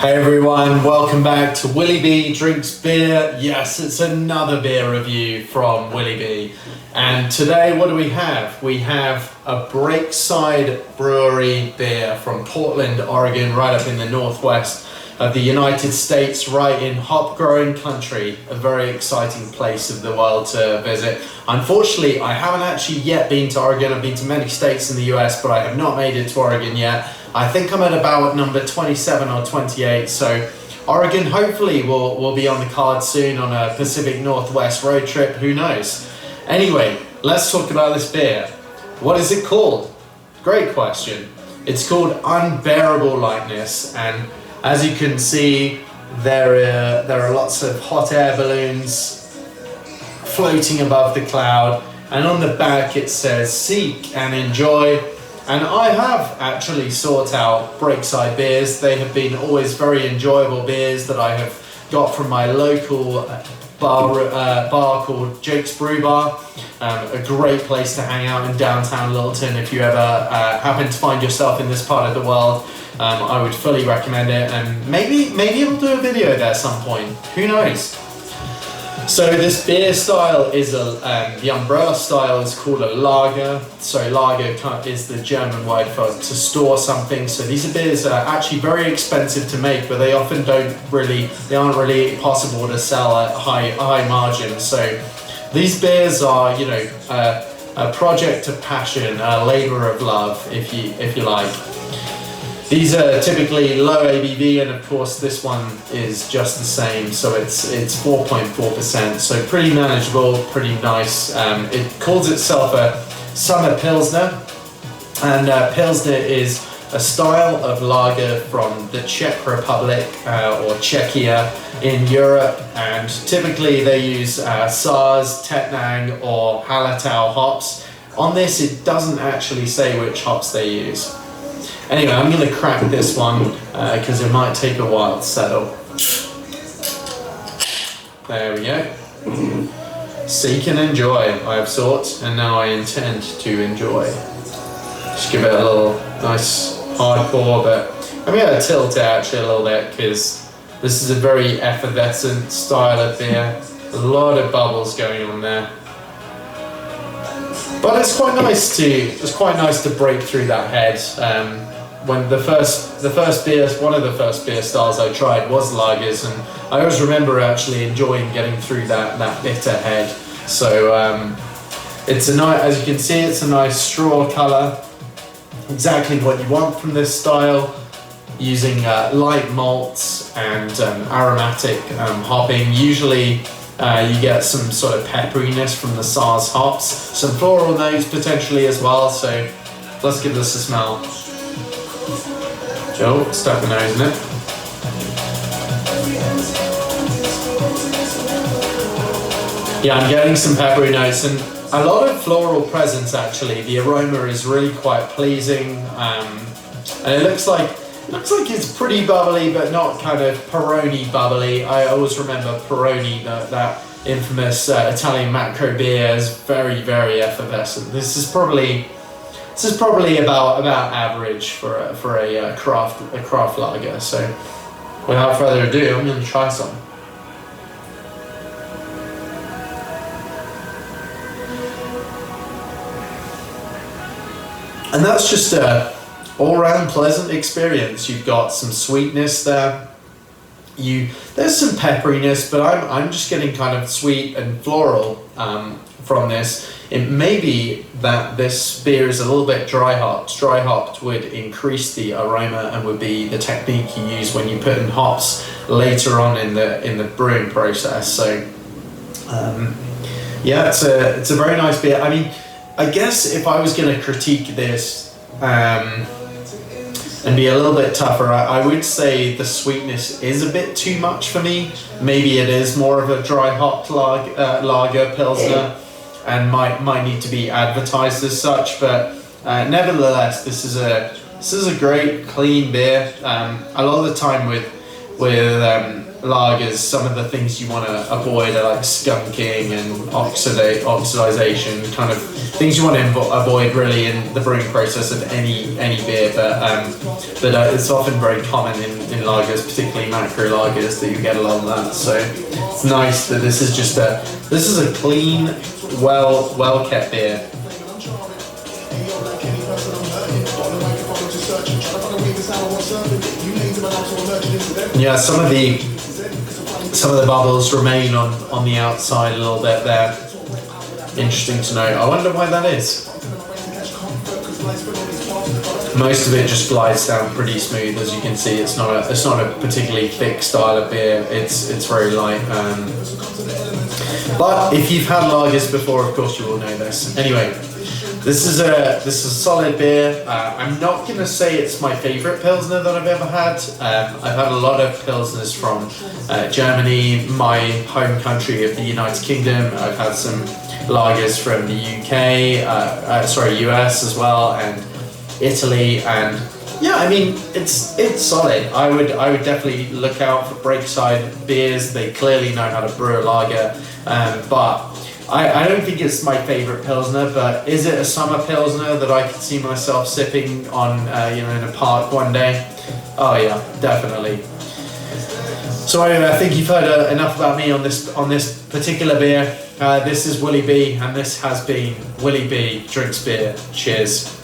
Hey everyone, welcome back to Willy B Drinks Beer. Yes, it's another beer review from Willy B. And today, what do we have? We have a Breakside Brewery beer from Portland, Oregon, right up in the northwest of the United States, right in hop growing country. A very exciting place of the world to visit. Unfortunately, I haven't actually yet been to Oregon. I've been to many states in the US, but I have not made it to Oregon yet. I think I'm at about number 27 or 28, so Oregon hopefully will be on the card soon on a Pacific Northwest road trip, who knows. Anyway, let's talk about this beer. What is it called? Great question. It's called Unbearable Lightness, and as you can see, there are lots of hot air balloons floating above the cloud, and on the back it says seek and enjoy. And I have actually sought out Breakside beers. They have been always very enjoyable beers that I have got from my local bar called Jake's Brew Bar. A great place to hang out in downtown Littleton if you ever happen to find yourself in this part of the world. I would fully recommend it, and maybe we'll do a video there at some point. Who knows? So this beer style is the umbrella style is called a lager. So lager is the German word for to store something. So these beers are actually very expensive to make, but they often aren't really possible to sell at high margins. So these beers are, a project of passion, a labor of love, if you like. These are typically low ABV, and of course this one is just the same, so it's 4.4%, so pretty manageable, pretty nice. It calls itself a summer Pilsner, and Pilsner is a style of lager from the Czech Republic or Czechia in Europe, and typically they use Saaz, Tettnang or Hallertau hops. On this it doesn't actually say which hops they use. Anyway, I'm going to crack this one because it might take a while to settle. There we go. Seek and enjoy, I have sought, and now I intend to enjoy. Just give it a little nice hard pour, but I'm going to tilt it actually a little bit because this is a very effervescent style of beer. A lot of bubbles going on there. But it's quite nice to break through that head. When one of the first beer styles I tried was lagers, and I always remember actually enjoying getting through that bitter head. So it's a nice, as you can see, it's a nice straw color. Exactly what you want from this style. Using light malts and aromatic hopping. Usually you get some sort of pepperiness from the Saaz hops, some floral notes potentially as well. So let's give this a smell. Joe, stuck the nose in it. Yeah, I'm getting some peppery notes and a lot of floral presence actually. The aroma is really quite pleasing, and it looks like it's pretty bubbly, but not kind of Peroni bubbly. I always remember Peroni, that infamous Italian macro beer, is very, very effervescent. This is probably about average for a craft lager. So without further ado, I'm going to try some. And that's just a all-round pleasant experience. You've got some sweetness there. There's some pepperiness, but I'm just getting kind of sweet and floral from this. It may be that this beer is a little bit dry hopped. Dry hopped would increase the aroma and would be the technique you use when you put in hops later on in the brewing process. So yeah, it's a very nice beer. I mean, I guess if I was going to critique this and be a little bit tougher, I would say the sweetness is a bit too much for me. Maybe it is more of a dry hopped lager Pilsner, and might need to be advertised as such, but nevertheless, this is a great clean beer. A lot of the time with lagers, some of the things you want to avoid are like skunking and oxidization, kind of things you want to avoid really in the brewing process of any beer. But it's often very common in lagers, particularly macro lagers, that you get a lot of that. So it's nice that this is just a clean, well kept beer. Yeah, some of the bubbles remain on the outside a little bit there. Interesting to know. I wonder why that is. Most of it just glides down pretty smooth, as you can see. It's not a particularly thick style of beer. It's very light. But if you've had lagers before, of course you will know this. Anyway, this is a solid beer. I'm not gonna say it's my favorite Pilsner that I've ever had. I've had a lot of Pilsners from Germany, my home country of the United Kingdom. I've had some lagers from the UK, US as well, and Italy, and yeah, I mean it's solid. I would definitely look out for Breakside beers. They clearly know how to brew a lager, but I don't think it's my favorite Pilsner. But is it a summer Pilsner that I could see myself sipping on in a park one day? Oh yeah, definitely. So anyway, I think you've heard enough about me on this particular beer. This is Willy B, and this has been Willy B Drinks Beer. Cheers.